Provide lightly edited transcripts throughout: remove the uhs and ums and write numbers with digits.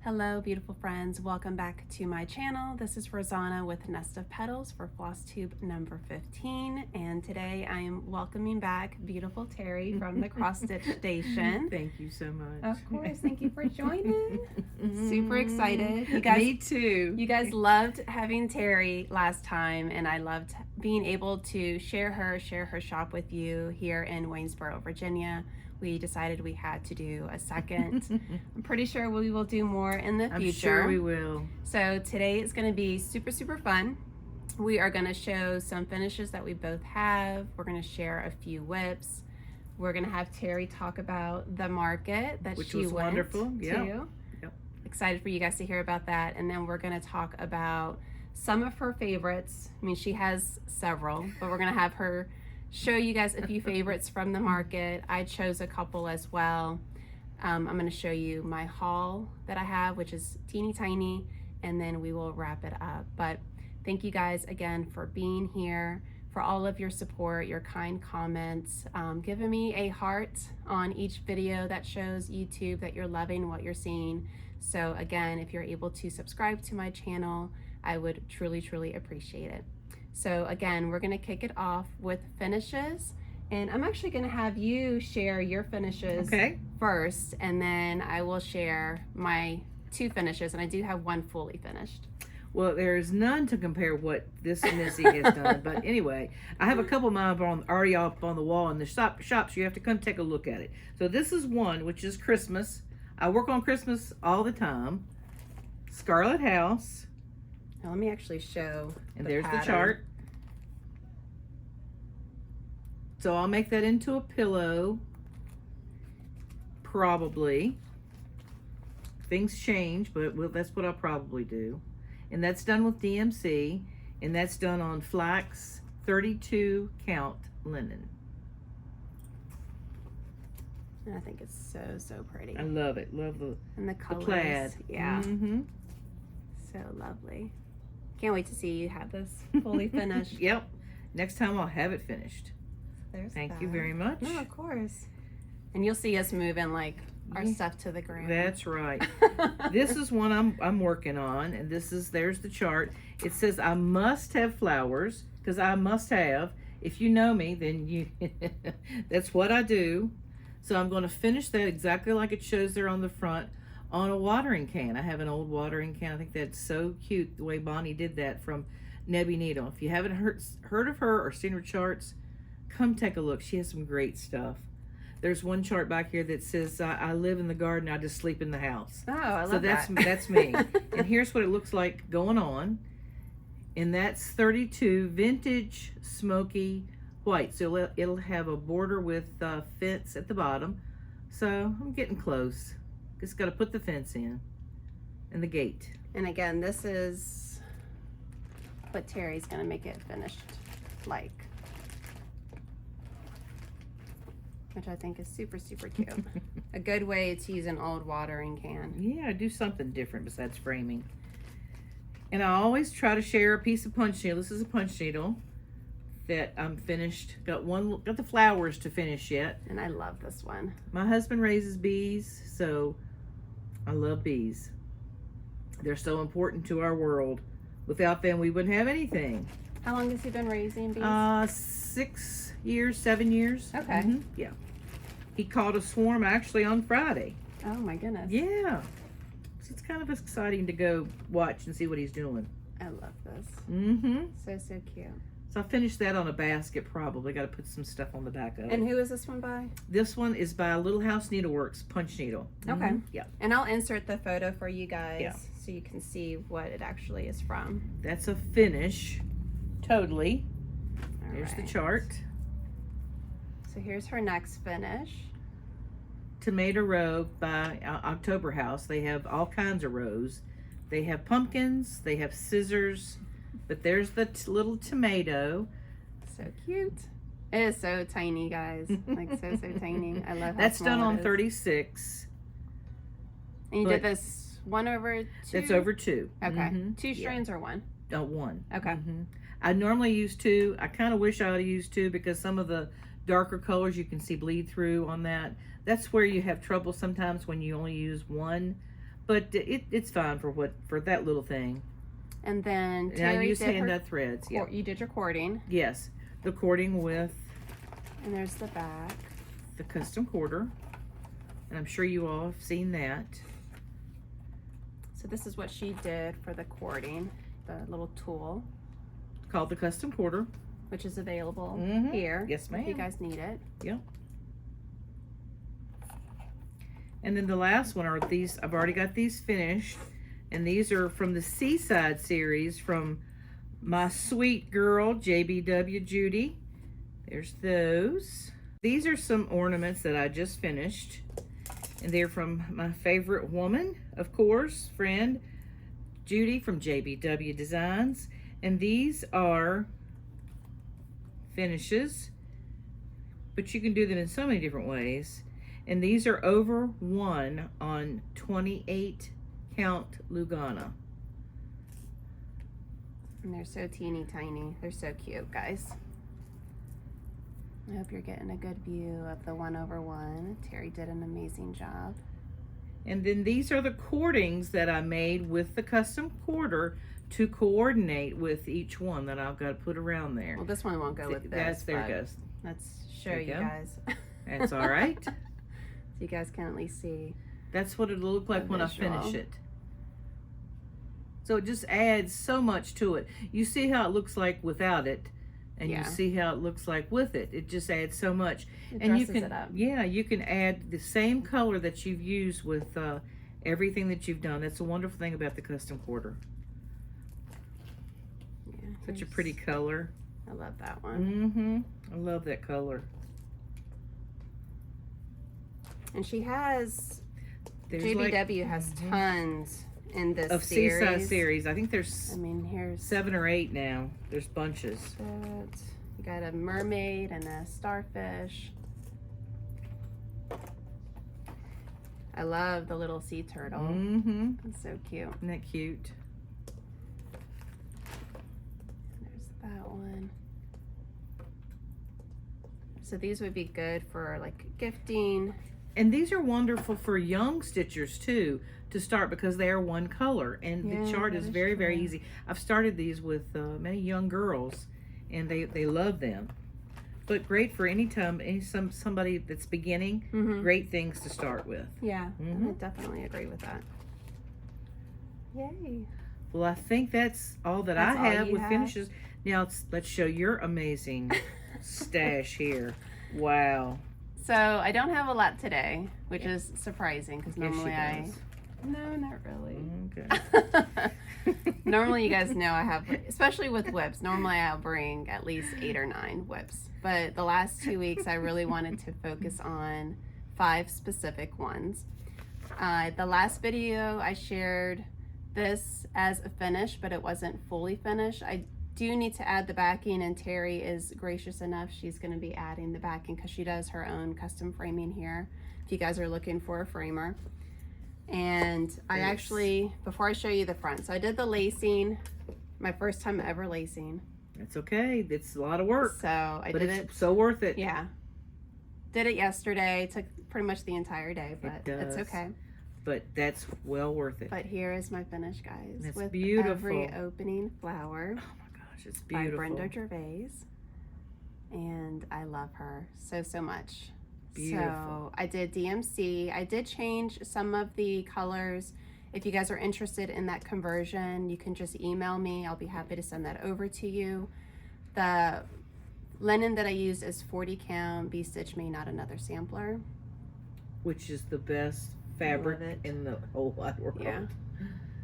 Hello beautiful friends, welcome back to my channel. This is Rosanna with Nest of Petals for Floss Tube number 15, and today I am welcoming back beautiful Terry from the CrossStitch Station. Thank you so much. Of course, thank you for joining. Super excited. You guys, Me too. You guys loved having Terry last time, and I loved being able to share her shop with you here in Waynesboro, Virginia. We decided we had to do a second. I'm pretty sure we will do more in the future. I'm sure we will. So today is going to be super fun. We are going to show some finishes that we both have. We're going to share a few whips. We're going to have Terry talk about the market that she went wonderful. to. Yep. Excited for you guys to hear about that. And then we're going to talk about some of her favorites. I mean, she has several, but we're going to have her show you guys a few favorites from the market. I chose a couple as well. I'm going to show you my haul that I have, which is teeny tiny, and then we will wrap it up. But thank you guys again for being here, for all of your support, your kind comments, giving me a heart on each video that shows YouTube that you're loving what you're seeing. So again, if you're able to subscribe to my channel, I would truly appreciate it. So again, we're going to kick it off with finishes, and I'm actually going to have you share your finishes first, and then I will share my two finishes, and I do have one fully finished. Well, there's none to compare what this Missy has done, but anyway, I have a couple of mine already up on the wall in the shops. You have to come take a look at it. So this is one, which is Christmas. I work on Christmas all the time. Scarlett House. Now let me actually show and there's the chart. So I'll make that into a pillow, probably. Things change, but that's what I'll probably do. And that's done with DMC, and that's done on flax 32 count linen. And I think it's so pretty. I love it. Love and the colors. The plaid. Yeah. So lovely. Can't wait to see you have this fully finished. Yep. Next time I'll have it finished. Thank you very much. No, of course. And you'll see us moving like our stuff to the ground. That's right. This is one I'm working on, and there's the chart. It says I must have flowers, because I must have. If you know me, then you that's what I do. So I'm going to finish that exactly like it shows there on the front on a watering can. I have an old watering can. I think that's so cute the way Bonnie did that from Nebby Needle. If you haven't heard of her or seen her charts, come take a look. She has some great stuff. There's one chart back here that says I live in the garden, I just sleep in the house. Oh, I love that. So that's me. And here's what it looks like going on. And that's 32 vintage smoky white. So it'll have a border with fence at the bottom. So I'm getting close. Just got to put the fence in and the gate. And again, this is what Terry's going to make it finished like, which I think is super cute. A good way to use an old watering can. Yeah, do something different besides framing. And I always try to share a piece of punch needle. This is a punch needle that I'm finished. Got the flowers to finish yet. And I love this one. My husband raises bees, so I love bees. They're so important to our world. Without them, we wouldn't have anything. How long has he been raising bees? 6 years, 7 years. Okay. Yeah. He caught a swarm actually on Friday. Oh my goodness. Yeah. So it's kind of exciting to go watch and see what he's doing. I love this. So cute. So I'll finish that on a basket probably. Got to put some stuff on the back of it. And who is this one by? This one is by Little House Needleworks punch needle. Okay. Yeah. And I'll insert the photo for you guys so you can see what it actually is from. That's a finish. Totally. There's the chart. So here's her next finish. Tomato Row by October House. They have all kinds of rows. They have pumpkins. They have scissors. But there's the little tomato. So cute. It is so tiny, guys. Like so tiny. I love how That's small done on it is. 36. And you did this 1 over 2? That's over 2. Okay. 2 strands or 1? 1. Okay. I normally use 2. I kind of wish I would have used 2 because some of the darker colors you can see bleed through on that. That's where you have trouble sometimes when you only use 1. but it's fine for that little thing. And then And I Terry use did hand her, dye threads. Yeah. you did your cording. Yes, the cording with And there's the back. the custom quarter, and I'm sure you all have seen that. So this is what she did for the cording, the little tool, Called the custom quarter. which is available Mhm. here. Yes, If you ma'am. guys need it. And then the last one are these. I've already got these finished, and these are from the Seaside series from my sweet girl JBW Judy. There's those. These are some ornaments that I just finished, and they're from my favorite woman, of course, friend Judy from JBW Designs. And these are finishes, but you can do them in so many different ways. And these are over 1 on 28 count Lugana. And they're so teeny tiny. They're so cute, guys. I hope you're getting a good view of the 1/1. Terry did an amazing job. And then these are the cordings that I made with the custom quarter to coordinate with each one that I've got to put around there. Well, this one won't go with this. There it but goes. Let's show There you you go. guys. That's all right. So you guys can at least see. That's what it'll look like The when I visual. finish it. So it just adds so much to it. You see how it looks like without it, and Yeah. you see how it looks like with it. It just adds so much. It And you dresses can, it up. yeah, you can add the same color that you've used with everything that you've done. That's a wonderful thing about the custom quarter. Yeah, Such a here's- pretty color. I love that one. Mm-hmm. I love that color. And she has, There's JBW has Mhm. tons in this of series. Seaside series. I think there's I mean, here's 7 or 8 now. There's bunches. that. You got a mermaid and a starfish. I love the little sea turtle. Mm-hmm. It's so cute. Isn't that cute? There's that one. So these would be good for like gifting. And these are wonderful for young stitchers too to start because they are one color, and Yeah, the chart that is is very true. easy. I've started these with many young girls, and they love them. But great for any time, somebody that's beginning. Mm-hmm. Great things to start with. Yeah, Mhm. I definitely agree with that. Yay. Well, I think that's all that That's I all have you with have? finishes. Now let's show your amazing stash here. Wow. So I don't have a lot today, which is surprising because Yes, she normally does. no, not really. Okay. Normally, you guys know I have, especially with whips, normally I'll bring at least 8 or 9 whips. But the last 2 weeks, I really wanted to focus on 5 specific ones. The last video, I shared this as a finish, but it wasn't fully finished. I do need to add the backing, and Terry is gracious enough. She's going to be adding the backing because she does her own custom framing here, if you guys are looking for a framer. And I Yes. actually, before I show you the front, so I did the lacing, my first time ever lacing. It's okay. It's a lot of work, So I but did it's it, so worth it. yeah. Did it yesterday. It took pretty much the entire day, but it's does. okay. But that's well worth it. But here is my finish, guys. That's with beautiful. every opening flower Oh my gosh, it's by beautiful. Brenda Gervais. And I love her so much. Beautiful. So I did DMC. I did change some of the colors. If you guys are interested in that conversion, you can just email me. I'll be happy to send that over to you. The linen that I used is 40 count. Be Stitch Me, not another sampler. Which is the best fabric it. in the whole wide world. Yeah.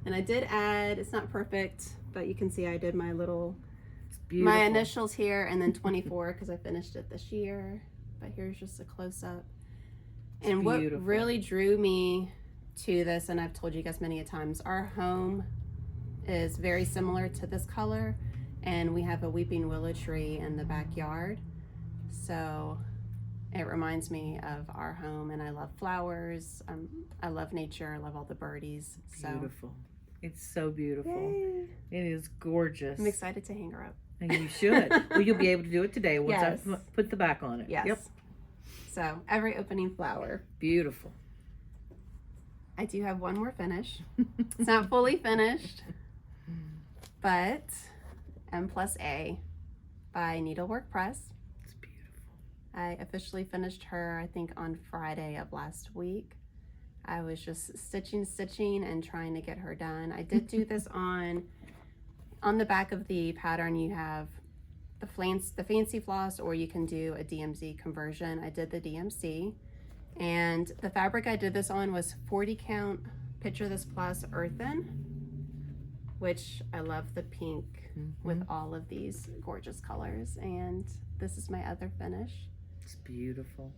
And I did add, it's not perfect, but you can see I did my little, It's beautiful. my initials here, and then 24 because I finished it this year. But here's just a close-up. And what beautiful. really drew me to this, and I've told you guys many a times, our home is very similar to this color, and we have a weeping willow tree in the backyard. So it reminds me of our home, and I love flowers. I love nature. I love all the birdies. So Beautiful. It's so beautiful. Yay. It is gorgeous. I'm excited to hang her up. And you should. Well, you'll be able to do it today once Yes. I put the back on it. Yes. Yep. So every opening flower. Beautiful. I do have one more finish. It's not fully finished, but M+A by Needlework Press. It's beautiful. I officially finished her, I think, on Friday of last week. I was just stitching and trying to get her done. I did do this on the back of the pattern. You have the fancy floss, or you can do a DMC conversion. I did the DMC, and the fabric I did this on was 40 count Picture This Plus Earthen, which I love the pink with all of these gorgeous colors. And this is my other finish. It's beautiful.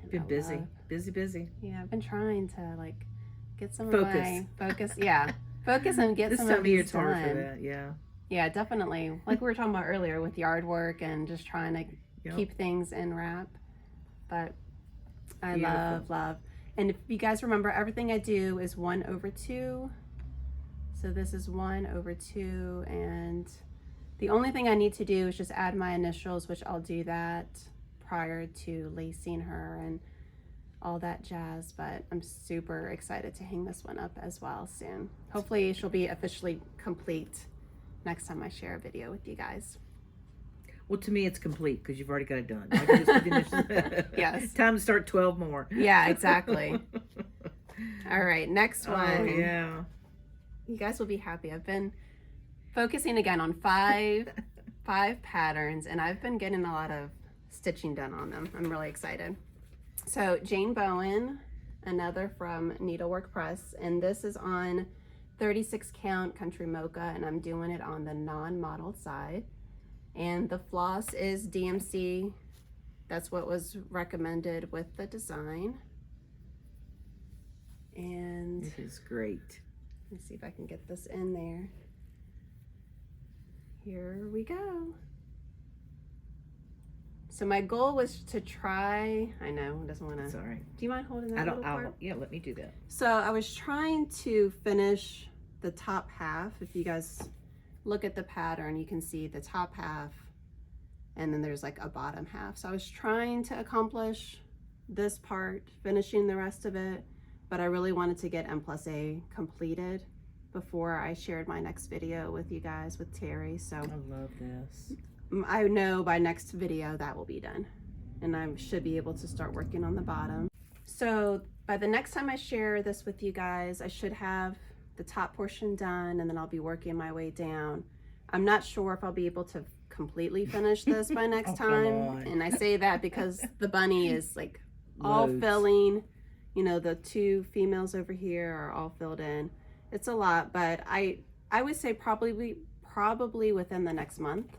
And Been I busy, love- busy. Yeah, I've been trying to like get some Focus. of my focus. Yeah, focus and get This some time of of year these it's hard for done. that, yeah. Yeah, definitely. Like we were talking about earlier with yard work and just trying to Yep. keep things in wrap. But I Beautiful. love. And if you guys remember, everything I do is 1/2. So this is 1/2, and the only thing I need to do is just add my initials, which I'll do that prior to lacing her and all that jazz. But I'm super excited to hang this one up as well soon. Hopefully she'll be officially complete next time I share a video with you guys. Well, to me, it's complete because you've already got it done. I can just finish. Yes. Time to start 12 more. Yeah, exactly. All right, next one. Oh, yeah. You guys will be happy. I've been focusing again on five patterns, and I've been getting a lot of stitching done on them. I'm really excited. So Jane Bowen, another from Needlework Press, and this is on 36 count Country Mocha, and I'm doing it on the non-modeled side. And the floss is DMC. That's what was recommended with the design. And This is great. let's see if I can get this in there. Here we go. So my goal was to try, I know, it doesn't want It's to, all right. do you mind holding that I little don't, part? yeah, let me do that. So I was trying to finish the top half. If you guys look at the pattern, you can see the top half, and then there's like a bottom half. So I was trying to accomplish this part, finishing the rest of it, but I really wanted to get M+A completed before I shared my next video with you guys with Terry. So I love this. I know by next video that will be done, and I should be able to start working on the bottom. So by the next time I share this with you guys, I should have the top portion done, and then I'll be working my way down. I'm not sure if I'll be able to completely finish this by next Oh, come time. on. And I say that because the bunny is like all Loads. filling. You know, the two females over here are all filled in. It's a lot, but I would say probably within the next month,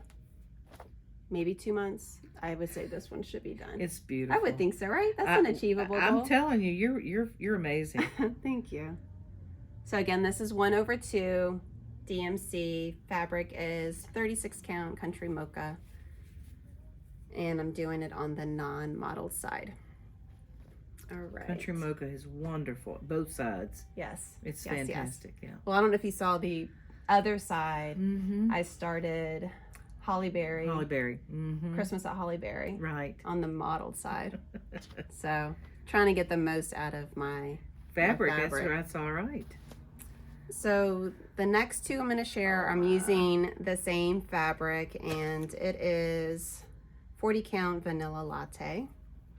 maybe 2 months, I would say this one should be done. It's beautiful. I would think so, right? That's an achievable goal. I'm telling you, you're amazing. Thank you. So again, this is 1/2 DMC. Fabric is 36 count Country Mocha, and I'm doing it on the non-modeled side. All right. Country Mocha is wonderful. Both sides. Yes. It's Yes, yes. fantastic. Yeah. Well, I don't know if you saw the other side. Mm-hmm. I started Hollyberry, Hollyberry. Mm-hmm. Christmas at Hollyberry Right. on the modeled side. So trying to get the most out of my Fabric. fabric. That's all right. So the next two I'm going to share, I'm using the same fabric, and it is 40 count Vanilla Latte.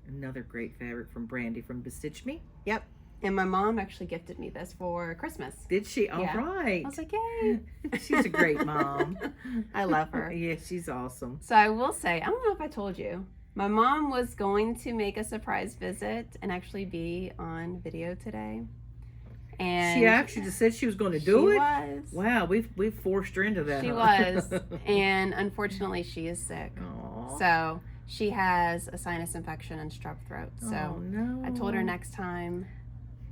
Another great fabric from Brandy from Bestitch Me. Yep. And my mom actually gifted me this for Christmas. Did she? All Yeah. right. I was like, yay. She's a great mom. I love her. Yeah, she's awesome. So I will say, I don't know if I told you, my mom was going to make a surprise visit and actually be on video today. And She actually just said she was going to do she it. was. Wow, we've forced her into that. She huh? was. And unfortunately, she is sick. Aw. So she has a sinus infection and strep throat. So Oh, no. I told her next time,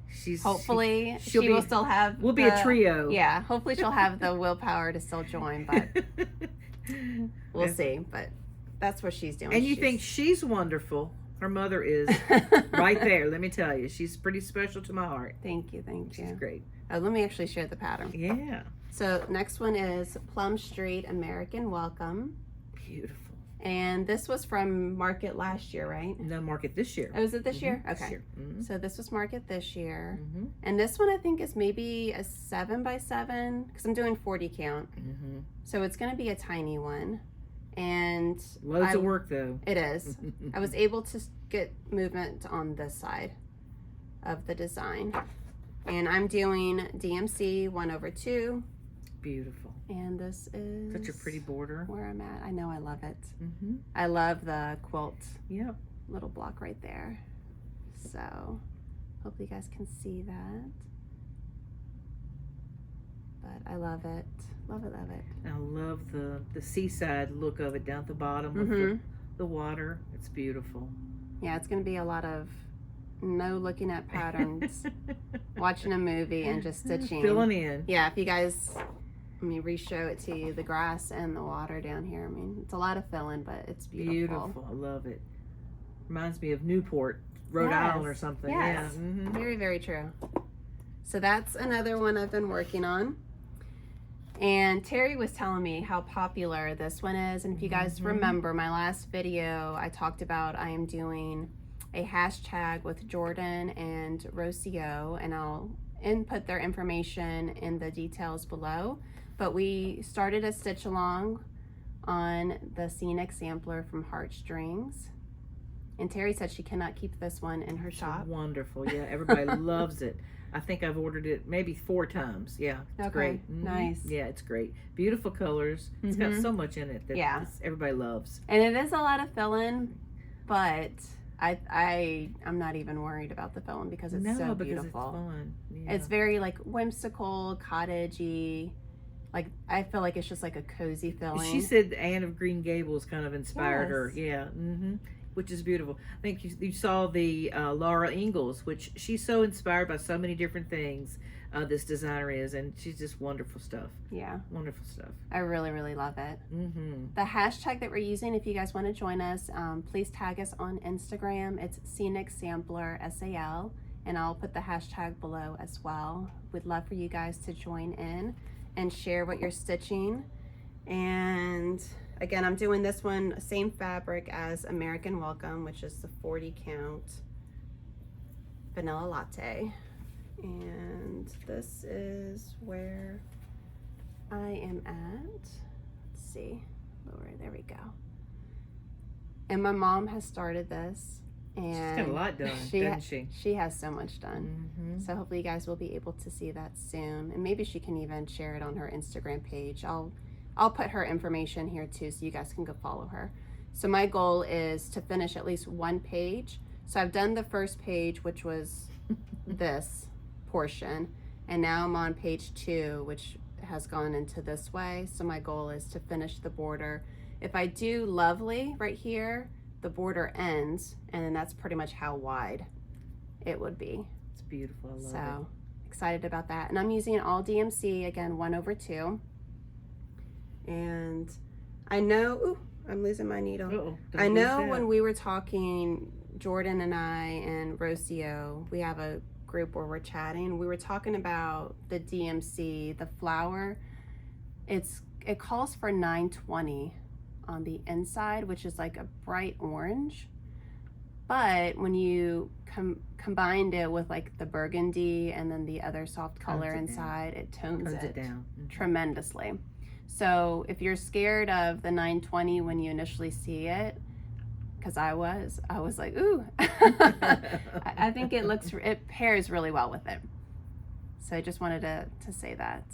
She's hopefully she'll she be- will still have we'll be a the- trio. Yeah, hopefully she'll have the willpower to still join, but we'll see. But that's what she's doing. And you She's- think she's wonderful. Her mother is right there. Let me tell you, she's pretty special to my heart. Thank you. She's great. Oh, let me actually share the pattern. Yeah. So next one is Plum Street American Welcome. Beautiful. And this was from Market last year, right? No, Market this year. Oh, was it this year? Okay. This year. So this was Market this year. Mm-hmm. And this one I think is maybe a 7x7 because I'm doing 40 count. Mm-hmm. So it's going to be a tiny one. And Loads of work though. It is. I was able to get movement on this side of the design. And I'm doing DMC 1/2. Beautiful. And this is Such a pretty border. where I'm at. I know, I love it. Mm-hmm. I love the quilt Yep. little block right there. So hopefully you guys can see that. But I love it. Love it, love it. I love the seaside look of it down at the bottom with the water. It's beautiful. Yeah, it's going to be a lot of no looking at patterns, watching a movie, and just stitching. Filling in. Yeah, if you guys, let me re-show it to you, the grass and the water down here. I mean, it's a lot of filling, but it's beautiful. Beautiful. I love it. Reminds me of Newport, Rhode Yes. Island or something. Yes. Yeah. Mm-hmm. Very, very true. So that's another one I've been working on. And Terry was telling me how popular this one is. And if you guys remember my last video, I talked about I am doing a hashtag with Jordan and Rocio, and I'll input their information in the details below. But we started a stitch along on the Scenic Sampler from Heartstrings. And Terry said she cannot keep this one in her shop. Wonderful. Yeah, everybody loves it. I think I've ordered it maybe 4 times. Yeah, it's great. Mm-hmm. Nice. Yeah, it's great. Beautiful colors. It's got so much in it that everybody loves. And it is a lot of fill-in, but I'm not even worried about the fill-in because it's so beautiful. It's fun. Yeah. It's very like whimsical, cottagey. Like I feel like it's just like a cozy fill-in. She said Anne of Green Gables kind of inspired her. Yeah. Mm-hmm. Which is beautiful. I think you saw the Laura Ingalls, which she's so inspired by so many different things. This designer is, and she's just wonderful stuff. Yeah, wonderful stuff. I really, really love it. Mm-hmm. The hashtag that we're using, if you guys want to join us, please tag us on Instagram. It's Scenic Sampler SAL, and I'll put the hashtag below as well. We'd love for you guys to join in and share what you're stitching. And again, I'm doing this one, same fabric as American Welcome, which is the 40 count vanilla latte. And this is where I am at. Let's see, lower, there we go. And my mom has started this. And she's got a lot done, doesn't she? She has so much done. Mm-hmm. So hopefully you guys will be able to see that soon. And maybe she can even share it on her Instagram page. I'll put her information here too so you guys can go follow her. So my goal is to finish at least 1 page. So I've done the first page, which was this portion, and now I'm on page 2, which has gone into this way. So my goal is to finish the border. If I do lovely right here, the border ends, and then that's pretty much how wide it would be. It's beautiful. I love it. So excited about that. And I'm using all DMC, again, 1/2. And I know, ooh, I'm losing my needle. I know when we were talking, Jordan and I and Rocio, we have a group where we're chatting. We were talking about the DMC, the flower. It calls for 920 on the inside, which is like a bright orange. But when you combined it with like the burgundy and then the other soft color inside, it tones it down tremendously. So if you're scared of the 920 when you initially see it, because I was like, ooh, I think it pairs really well with it. So I just wanted to say that.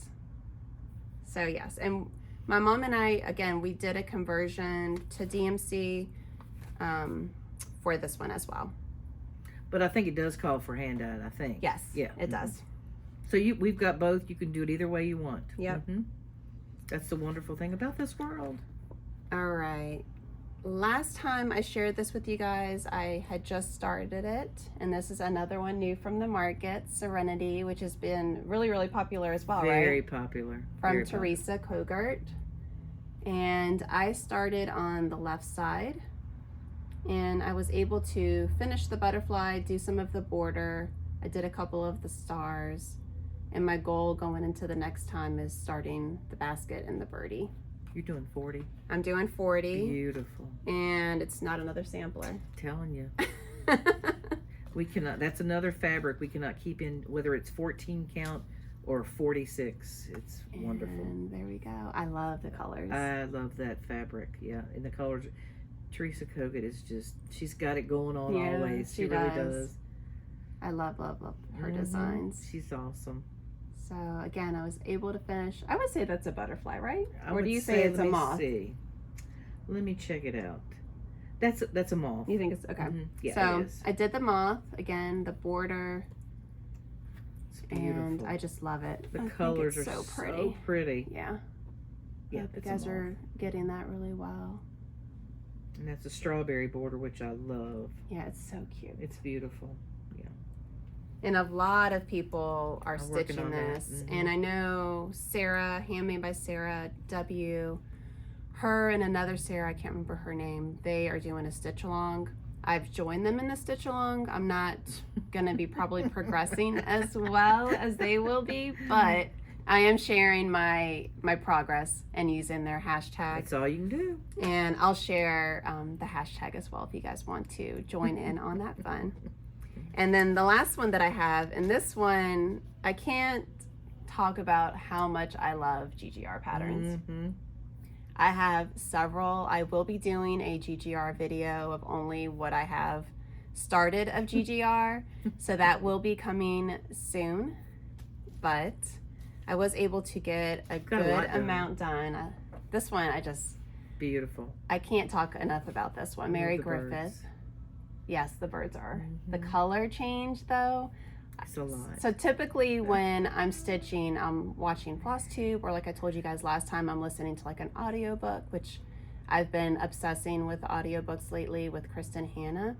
So yes, and my mom and I, again, we did a conversion to DMC for this one as well. But I think it does call for hand dyed, I think. Yes, yeah, it does. So we've got both. You can do it either way you want. Yep. That's the wonderful thing about this world. All right. Last time I shared this with you guys, I had just started it, and this is another one new from the market, Serenity, which has been really, really popular as well, Very popular. From Teresa Kogart. And I started on the left side, and I was able to finish the butterfly, do some of the border. I did a couple of the stars, and my goal going into the next time is starting the basket and the birdie. You're doing 40. I'm doing 40. Beautiful. And it's not another sampler. Telling you. We cannot, that's another fabric we cannot keep in, whether it's 14 count or 46. It's wonderful. And there we go. I love the colors. I love that fabric. Yeah. And the colors, Teresa Kogut is just, she's got it going on always. She really does. I love her designs. She's awesome. So again, I was able to finish. I would say that's a butterfly, right? I or do you say it's a moth? See. Let me check it out. That's a moth. You think it's okay? Yeah, so it is. I did the moth again, the border, It's beautiful. and I just love it. The I colors think it's are so pretty. So pretty. Yeah. Yeah, Hope you it's a guys moth. are getting that really well. And that's a strawberry border, which I love. Yeah, it's so cute. It's beautiful. And a lot of people are I'm working stitching on that. this. And I know Sarah, Handmade by Sarah W, her and another Sarah, I can't remember her name, they are doing a stitch along. I've joined them in the stitch along. I'm not gonna be probably progressing as well as they will be, but I am sharing my progress and using their hashtag. That's all you can do. And I'll share the hashtag as well if you guys want to join in on that fun. And then the last one that I have, and this one, I can't talk about how much I love GGR patterns. I have several. I will be doing a GGR video of only what I have started of GGR. So that will be coming soon. But I was able to get a good amount done. This one, Beautiful. I can't talk enough about this one. Mary Griffith. Birds. Yes, the birds are. The color change though. It's a lot. So typically when I'm stitching, I'm watching FlossTube, or like I told you guys last time, I'm listening to like an audiobook, which I've been obsessing with audiobooks lately with Kristen Hanna.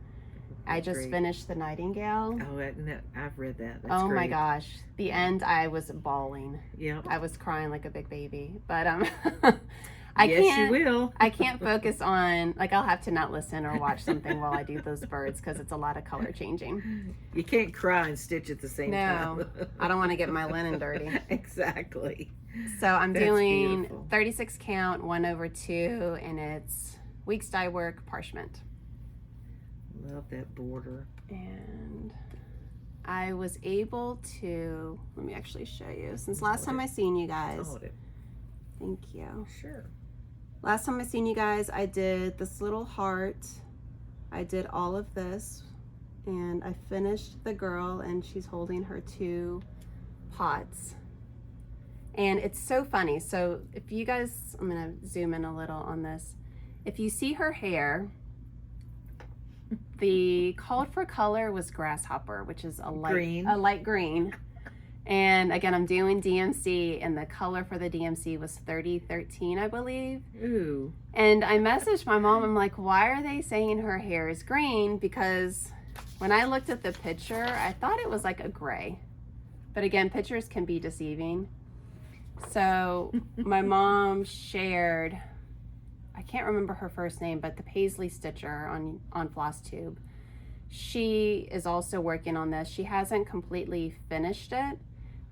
I just finished The Nightingale. Oh, I've read that. That's oh great. my gosh. The end, I was bawling. Yeah. I was crying like a big baby. But Yes, you will. I can't focus on, like, I'll have to not listen or watch something while I do those birds because it's a lot of color changing. You can't cry and stitch at the same time. No, I don't want to get my linen dirty. Exactly. So I'm That's doing beautiful. 36 count, 1/2, and it's weeks dye work parchment. Love that border. And I was able to, let me actually show you. Since last time I seen you guys, Hold it. thank you. Sure. Last time I seen you guys, I did this little heart. I did all of this, and I finished the girl, and she's holding her 2 pots. And it's so funny. So if you guys, I'm gonna zoom in a little on this. If you see her hair, the called for color was grasshopper, which is a light green. And again, I'm doing DMC, and the color for the DMC was 3013, I believe. Ooh. And I messaged my mom, I'm like, why are they saying her hair is green? Because when I looked at the picture, I thought it was like a gray. But again, pictures can be deceiving. So my mom shared, I can't remember her first name, but the Paisley Stitcher on FlossTube. She is also working on this. She hasn't completely finished it,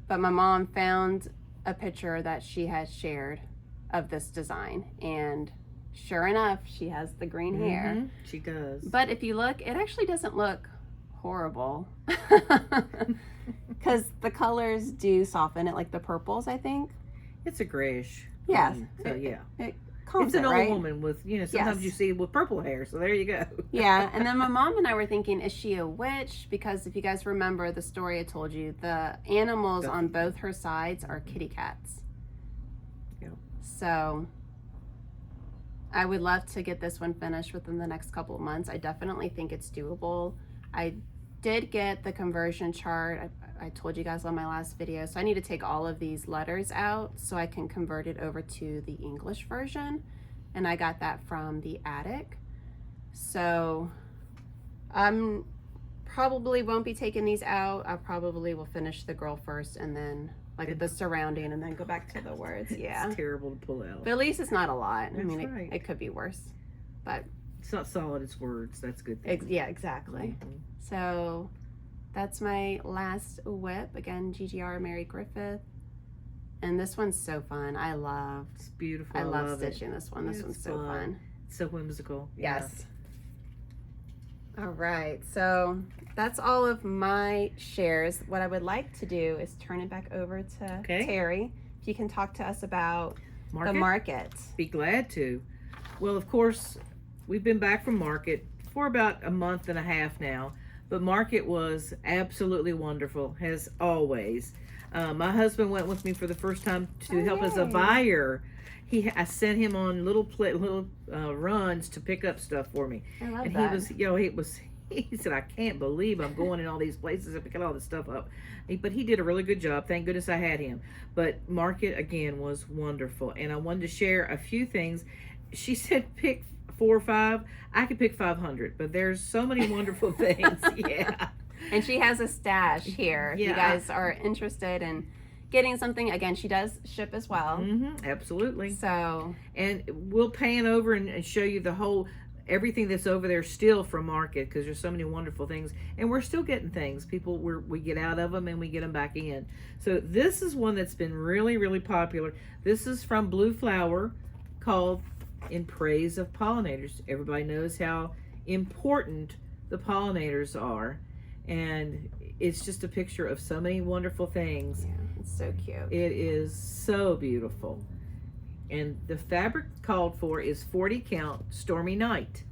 but my mom found a picture that she has shared of this design, and sure enough, she has the green hair. She does. But if you look, it actually doesn't look horrible because the colors do soften it, like the purples, I think. It's a grayish. Yes. So yeah. It's an old woman with, sometimes you see with purple hair, so there you go. Yeah, and then my mom and I were thinking, is she a witch? Because if you guys remember the story I told you, the animals on both her sides are kitty cats. Yeah. So I would love to get this one finished within the next couple of months. I definitely think it's doable. I did get the conversion chart. I told you guys on my last video, so I need to take all of these letters out so I can convert it over to the English version, and I got that from the attic. So I'm probably won't be taking these out. I probably will finish the girl first and then like the surrounding and then go back to the words. Yeah, It's terrible to pull out. but at least it's not a lot. That's I mean, right. it could be worse, but It's not solid, it's words. That's good. yeah, exactly. So that's my last whip. Again, GGR Mary Griffith. And this one's so fun. It's beautiful. I love it. stitching this one. This It's one's so fun. It's so whimsical. Yes. All right, so that's all of my shares. What I would like to do is turn it back over to Terry. If you can talk to us about the market. Be glad to. Well, of course, we've been back from market for about a month and a half now, but market was absolutely wonderful, as always. My husband went with me for the first time to help as a buyer. I sent him on little runs to pick up stuff for me. I love and that. He said, I can't believe I'm going in all these places and picking all this stuff up. But he did a really good job. Thank goodness I had him. But market, again, was wonderful. And I wanted to share a few things. She said pick 4 or 5. I could pick 500, but there's so many wonderful things. Yeah. And she has a stash here. If you guys are interested in getting something, again, she does ship as well. Absolutely. So, and we'll pan over and show you everything that's over there still from market, because there's so many wonderful things, and we're still getting things. We get out of them and we get them back in. So this is one that's been really, really popular. This is from Blue Flower, called In Praise of Pollinators. Everybody knows how important the pollinators are, and it's just a picture of so many wonderful things. Yeah, it's so cute. It is so beautiful. And the fabric called for is 40 count Stormy Night.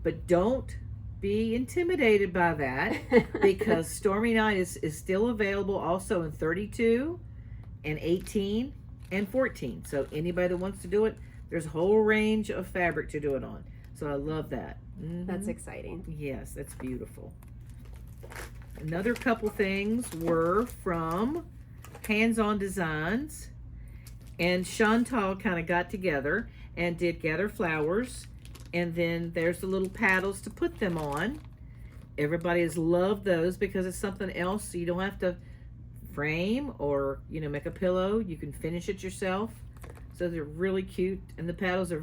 But don't be intimidated by that, because Stormy Night is still available also in 32 and 18 and 14. So anybody that wants to do it, there's a whole range of fabric to do it on. So I love that. That's exciting. Yes, that's beautiful. Another couple things were from Hands On Designs. And Chantal kind of got together and did gather flowers. And then there's the little paddles to put them on. Everybody has loved those because it's something else. So you don't have to frame or, make a pillow. You can finish it yourself. So they're really cute. And the paddles are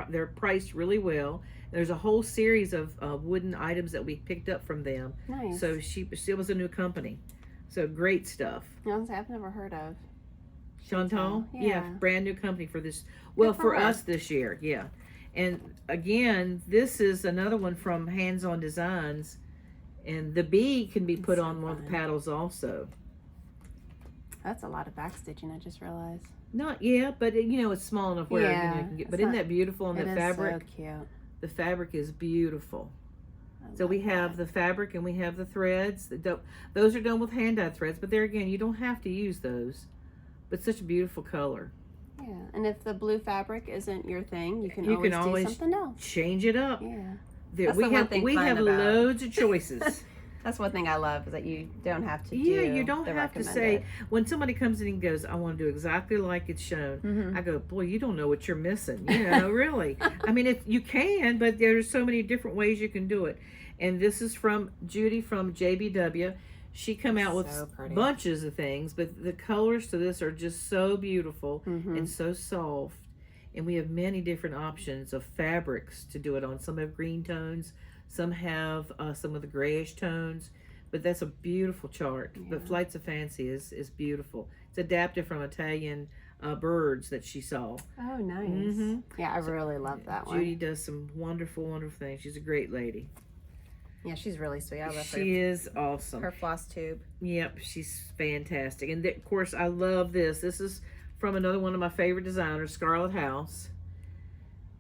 they're priced really well. There's a whole series of wooden items that we picked up from them. Nice. So she was a new company. So great stuff. I've never heard of Chantal? Yeah, brand new company for this. Well, for us this year, yeah. And again, this is another one from Hands On Designs, and the bee can be put on one of the paddles also. That's a lot of back stitching, I just realized. Not yet, but it's small enough where you can get. But isn't that beautiful? And the fabric, so cute. The fabric is beautiful. So we have the fabric and we have the threads. Those are done with hand-dyed threads, but there again, you don't have to use those. But such a beautiful color. Yeah, and if the blue fabric isn't your thing, you can always do something else. Change it up. Yeah. We have loads of choices. That's one thing I love, is that you don't have to do you don't have to say, when somebody comes in and goes, I want to do exactly like it's shown. I go, boy, you don't know what you're missing. Really. I mean, if you can, but there's so many different ways you can do it. And this is from Judy from JBW. She come out with bunches of things, but the colors to this are just so beautiful and so soft. And we have many different options of fabrics to do it on. Some have green tones, some have some of the grayish tones, but that's a beautiful chart. Yeah. But Flights of Fancy is beautiful. It's adapted from Italian birds that she saw. Oh, nice. Yeah, I really love that one. Judy does some wonderful, wonderful things. She's a great lady. Yeah, she's really sweet. I love her. She is awesome. Her Floss Tube. Yep, she's fantastic. And of course, I love this. This is from another one of my favorite designers, Scarlett House.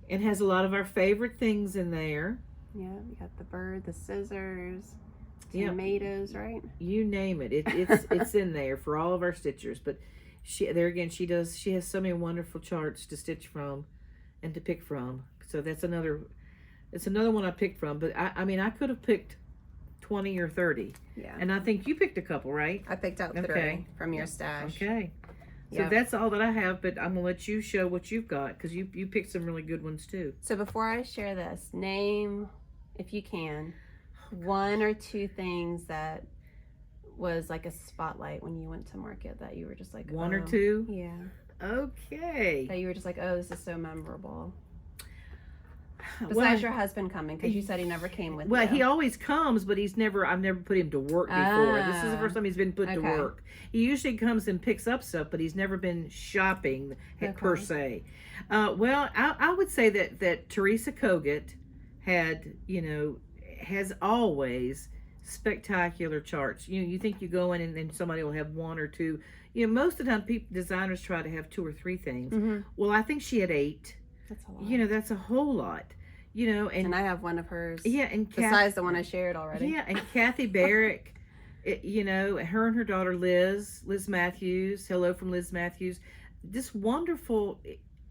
It has a lot of our favorite things in there. Yeah, we got the bird, the scissors, tomatoes, right? You name it. It's in there for all of our stitchers. But she has so many wonderful charts to stitch from and to pick from. So that's another. It's another one I picked from, but I mean, I could have picked 20 or 30. Yeah. And I think you picked a couple, right? I picked out 3 from your stash. Okay. So that's all that I have, but I'm going to let you show what you've got, because you picked some really good ones too. So before I share this, name, if you can, 1 or 2 things that was like a spotlight when you went to market that you were just like, 1 or 2? Yeah. Okay. That you were just like, oh, this is so memorable. Besides your husband coming, because you said he never came with you. Well, he always comes, but I've never put him to work before. This is the first time he's been put to work. He usually comes and picks up stuff, but he's never been shopping per se. Well, I would say that Teresa Kogut has always spectacular charts. You think you go in and then somebody will have one or two. Most of the time designers try to have 2 or 3 things. Mm-hmm. Well, I think she had 8. That's a lot. That's a whole lot. And I have one of hers. Yeah, and besides the one I shared already. Yeah, and Kathy Barrick, her and her daughter Liz Matthews. Hello from Liz Matthews. Just wonderful.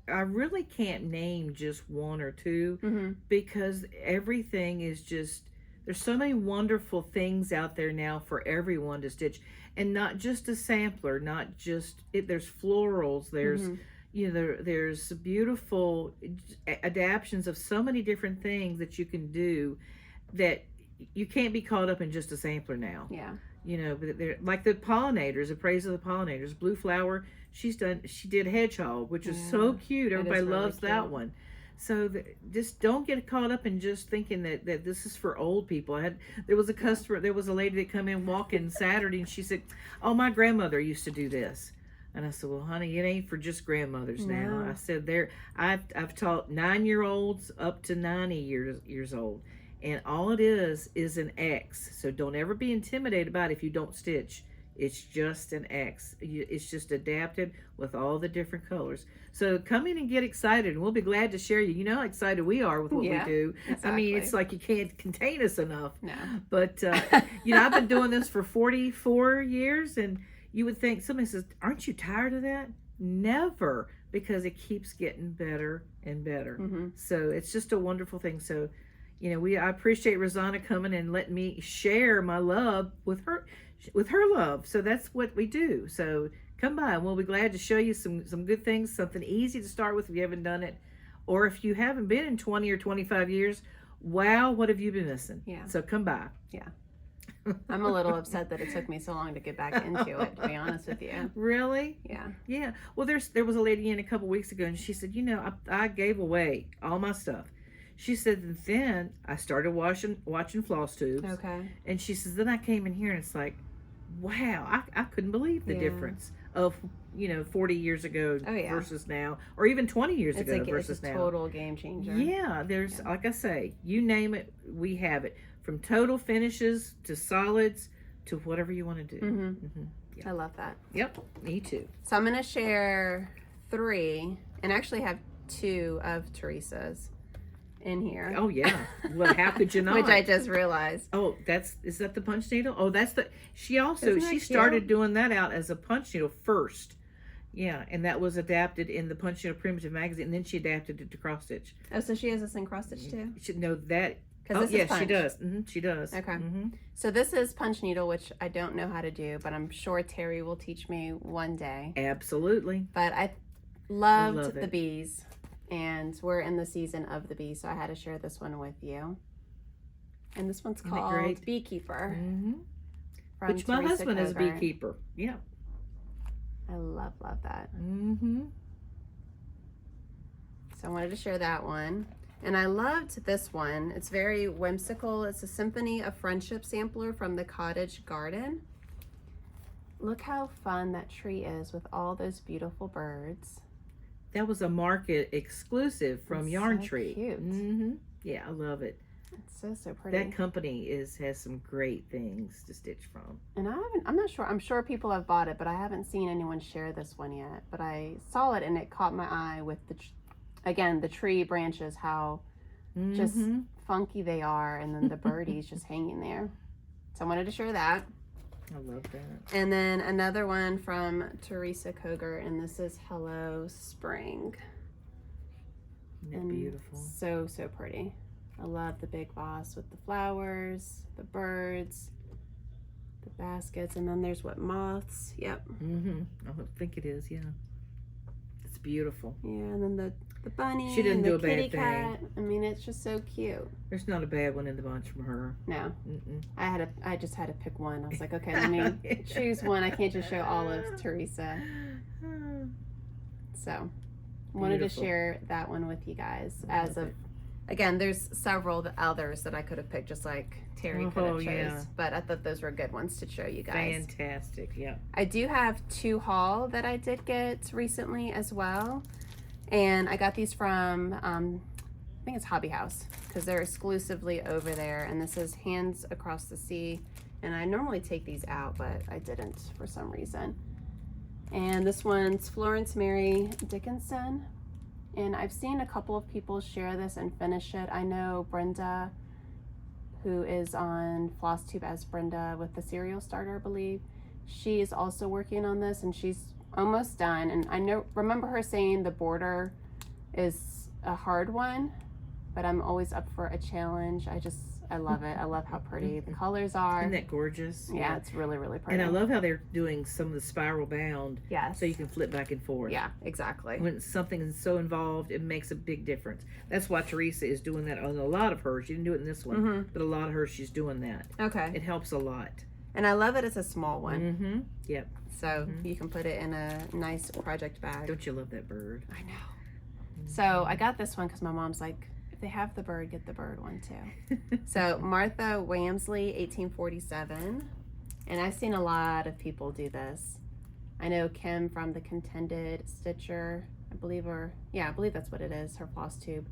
I really can't name just 1 or 2 because everything is just. There's so many wonderful things out there now for everyone to stitch, and not just a sampler. Not just there's florals. There's there's beautiful adaptions of so many different things that you can do that you can't be caught up in just a sampler now. Yeah. But they're like the pollinators, the praise of the pollinators, Blue Flower. She did Hedgehog, which is so cute. Everybody loves that one. So just don't get caught up in just thinking that this is for old people. There was a lady that come in walking Saturday, and she said, "Oh, my grandmother used to do this." And I said, "Well, honey, it ain't for just grandmothers now." I said, I've taught 9-year-olds up to 90 years old, and all it is an X. So don't ever be intimidated about it if you don't stitch. It's just an X. It's just adapted with all the different colors. So come in and get excited, and we'll be glad to share you. You know how excited we are with what we do. Exactly. I mean, it's like you can't contain us enough. No. But, I've been doing this for 44 years, and you would think, somebody says, "Aren't you tired of that?" Never, because it keeps getting better and better. Mm-hmm. So it's just a wonderful thing. So, I appreciate Rosanna coming and letting me share my love with her love. So that's what we do. So come by, and we'll be glad to show you some good things, something easy to start with if you haven't done it. Or if you haven't been in 20 or 25 years, wow, what have you been missing? Yeah. So come by. Yeah. I'm a little upset that it took me so long to get back into it, to be honest with you. Really? Yeah. Yeah. Well, there was a lady in a couple weeks ago, and she said, I gave away all my stuff. She said, and then I started watching Floss Tubes. Okay. And she says, then I came in here, and it's like, wow, I couldn't believe the difference of 40 years ago versus now, or even 20 years ago versus now. It's a total game changer. Yeah, like I say, you name it, we have it, from total finishes to solids to whatever you want to do. Mm-hmm. Mm-hmm. Yeah. I love that. Yep, me too. So I'm going to share 3, and actually have 2 of Teresa's in here. Oh yeah. Well, how could you not? Which I just realized. Oh, is that the punch needle? Oh, she started doing that out as a punch needle first. Yeah, and that was adapted in the Punch Needle Primitive magazine, and then she adapted it to CrossStitch. Oh, so she has this in CrossStitch too? You should know that. Because this is punch. She does. Mm-hmm, she does. Okay. Mm-hmm. So this is punch needle, which I don't know how to do, but I'm sure Terry will teach me one day. Absolutely. But I loved the bees, and we're in the season of the bees, so I had to share this one with you. And this one's called Beekeeper. Mm-hmm. Which Teresa my husband Kogut. is a beekeeper. Yeah. I love that. Mm-hmm. So I wanted to share that one. And I loved this one. It's very whimsical. It's a Symphony of Friendship sampler from the Cottage Garden. Look how fun that tree is with all those beautiful birds. That was a market exclusive from Yarn Tree. Cute. Mm-hmm. Yeah, I love it. It's so pretty. That company has some great things to stitch from. And I'm not sure. I'm sure people have bought it, but I haven't seen anyone share this one yet. But I saw it and it caught my eye with the tree branches, how just funky they are, and then the birdies just hanging there. So I wanted to share that. I love that. And then another one from Teresa Kogut, and this is Hello Spring. Isn't that beautiful? So pretty. I love the big boss with the flowers, the birds, the baskets, and then there's moths. Yep. I think it is. Yeah. It's beautiful. Yeah, and then the bunny. She didn't and do the a kitty bad cat. thing. I mean, it's just so cute. There's not a bad one in the bunch from her. No. I just had to pick one. I was like, okay, let me choose one. I can't just show all of Teresa. So, wanted to share that one with you guys Again, there's several others that I could have picked, just like Terry could have chose. Yeah. But I thought those were good ones to show you guys. Fantastic, yeah. I do have 2 haul that I did get recently as well. And I got these from, I think it's Hobby House, because they're exclusively over there. And this is Hands Across the Sea. And I normally take these out, but I didn't for some reason. And this one's Florence Mary Dickinson. And I've seen a couple of people share this and finish it. I know Brenda, who is on Floss Tube as Brenda with the cereal starter, I believe. She is also working on this and she's almost done. And I remember her saying the border is a hard one, but I'm always up for a challenge. I love it. I love how pretty the colors are. Isn't that gorgeous? Yeah, it's really, really pretty. And I love how they're doing some of the spiral bound. Yes. So you can flip back and forth. Yeah, exactly. When something is so involved, it makes a big difference. That's why Teresa is doing that on a lot of hers. She didn't do it in this one, but a lot of hers she's doing that. Okay. It helps a lot. And I love it. It's a small one. Yep. So you can put it in a nice project bag. Don't you love that bird? I know. So I got this one because my mom's like, if they have the bird, get the bird one too. So Martha Wamsley, 1847. And I've seen a lot of people do this. I know Kim from the Contended Stitcher, I believe that's what it is, her floss tube.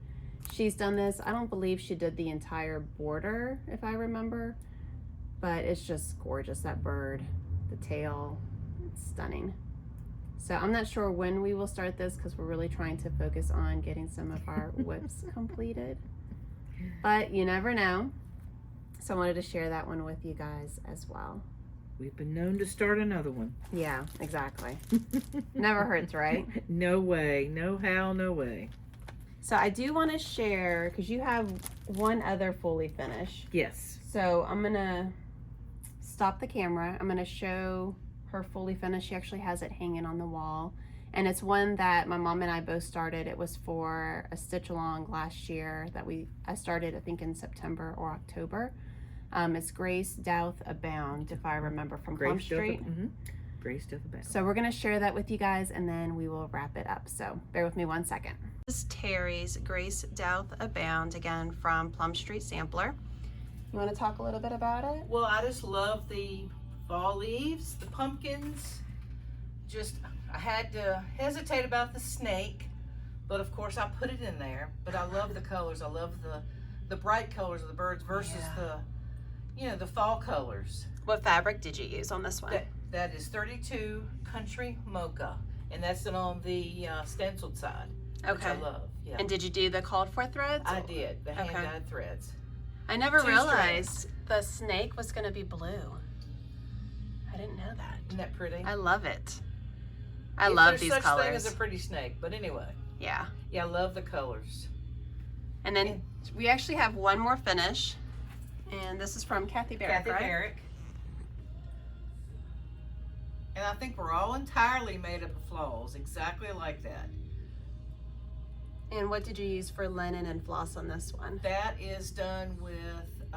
She's done this. I don't believe she did the entire border, if I remember. But it's just gorgeous, that bird, the tail, it's stunning. So I'm not sure when we will start this because we're really trying to focus on getting some of our whips completed. But you never know. So I wanted to share that one with you guys as well. We've been known to start another one. Yeah, exactly. Never hurts, right? No way. No how, no way. So I do want to share, because you have one other fully finish. Yes. So I'm going to stop the camera. I'm going to show her fully finished. She actually has it hanging on the wall. And it's one that my mom and I both started. It was for a stitch along last year that I started, I think, in September or October. It's Grace Doth Abound, if I remember, from Plum Street. Grace Doth Abound. So we're going to share that with you guys, and then we will wrap it up. So bear with me 1 second. This is Terry's Grace Doth Abound, again, from Plum Street Sampler. You want to talk a little bit about it? Well, I just love the fall leaves, the pumpkins. I had to hesitate about the snake, but of course I put it in there. But I love the colors. I love the bright colors of the birds versus the fall colors. What fabric did you use on this one? That is 32 Country Mocha, and that's on the stenciled side, which I love. Yeah. And did you do the called for threads? I did, the hand-dyed threads. I never realized the snake was going to be blue. I didn't know that. Isn't that pretty? I love it. I love these colors. There's such thing as a pretty snake, but anyway. Yeah. Yeah, I love the colors. And then we actually have one more finish, and this is from Kathy Barrick, right? Barrick. And I think we're all entirely made up of floss, exactly like that. And what did you use for linen and floss on this one? That is done with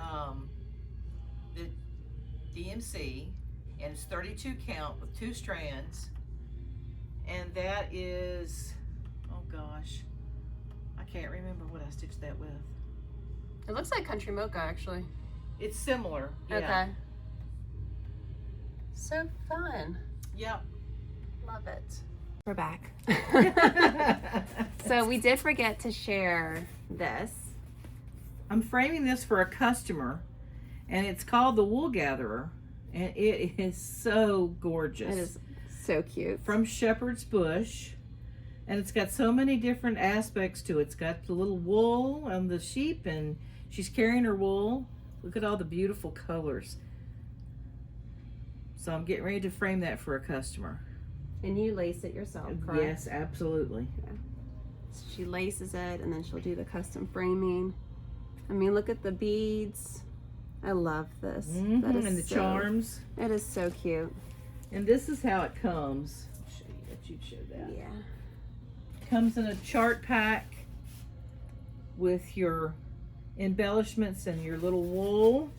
the DMC, and it's 32 count with 2 strands. And that is, oh gosh, I can't remember what I stitched that with. It looks like Country Mocha, actually. It's similar, yeah. Okay. So fun. Yep. Love it. We're back. So we did forget to share this. I'm framing this for a customer, and it's called the Wool Gatherer, and it is so gorgeous. It is so cute. From Shepherd's Bush, and it's got so many different aspects to it. It's got the little wool on the sheep, and she's carrying her wool. Look at all the beautiful colors. So I'm getting ready to frame that for a customer. And you lace it yourself, correct? Yes, absolutely. Yeah. She laces it, and then she'll do the custom framing. I mean, look at the beads. I love this. And the charms. It is so cute. And this is how it comes. I'll show you, let you show that. Yeah. It comes in a chart pack with your embellishments and your little wool.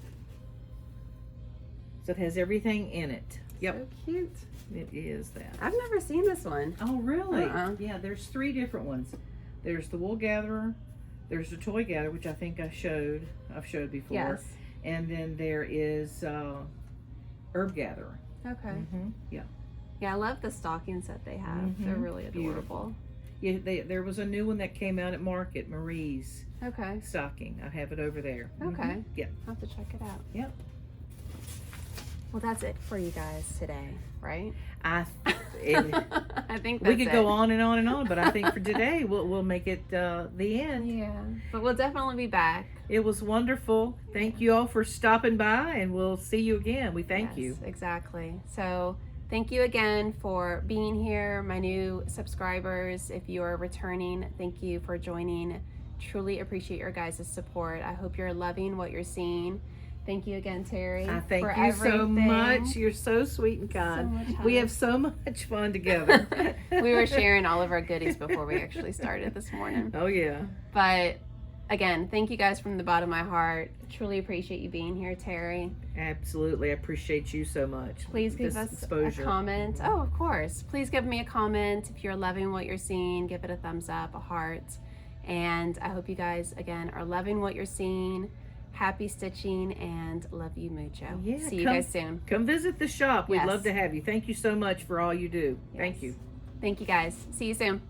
So it has everything in it. Yep. So cute. It is that. I've never seen this one. Oh, really? Uh-uh. Yeah, there's 3 different ones. There's the Wool Gatherer, There's a toy gather, which I think I've showed before. Yes. And then there is herb gatherer. Okay. Yeah. Yeah, I love the stocking set they have. They're really adorable. Yeah, there was a new one that came out at Market, Marie's Okay. stocking. I have it over there. Okay. Yeah. I'll have to check it out. Yep. Well, that's it for you guys today, right? I think we that's could it. go on and on and on, but I think for today we'll make it the end. Yeah, but we'll definitely be back. It was wonderful. Thank you all for stopping by, and we'll see you again. We thank you. Exactly. So thank you again for being here, my new subscribers. If you are returning, thank you for joining. Truly appreciate your guys' support. I hope you're loving what you're seeing. Thank you again, Terry. I thank for you so everything. much. You're so sweet and kind. So much We fun. have so much fun together. We were sharing all of our goodies before we actually started this morning. Oh yeah. But again, thank you guys from the bottom of my heart. Truly appreciate you being here, Terry. Absolutely. I appreciate you so much. Please give This us exposure. a comment. Oh, of course. Please give me a comment. If you're loving what you're seeing, give it a thumbs up, a heart. And I hope you guys, again, are loving what you're seeing. Happy stitching, and love you mucho. Yeah, See you guys soon. Come visit the shop. We'd Yes. love to have you. Thank you so much for all you do. Thank Yes. you. Thank you guys. See you soon.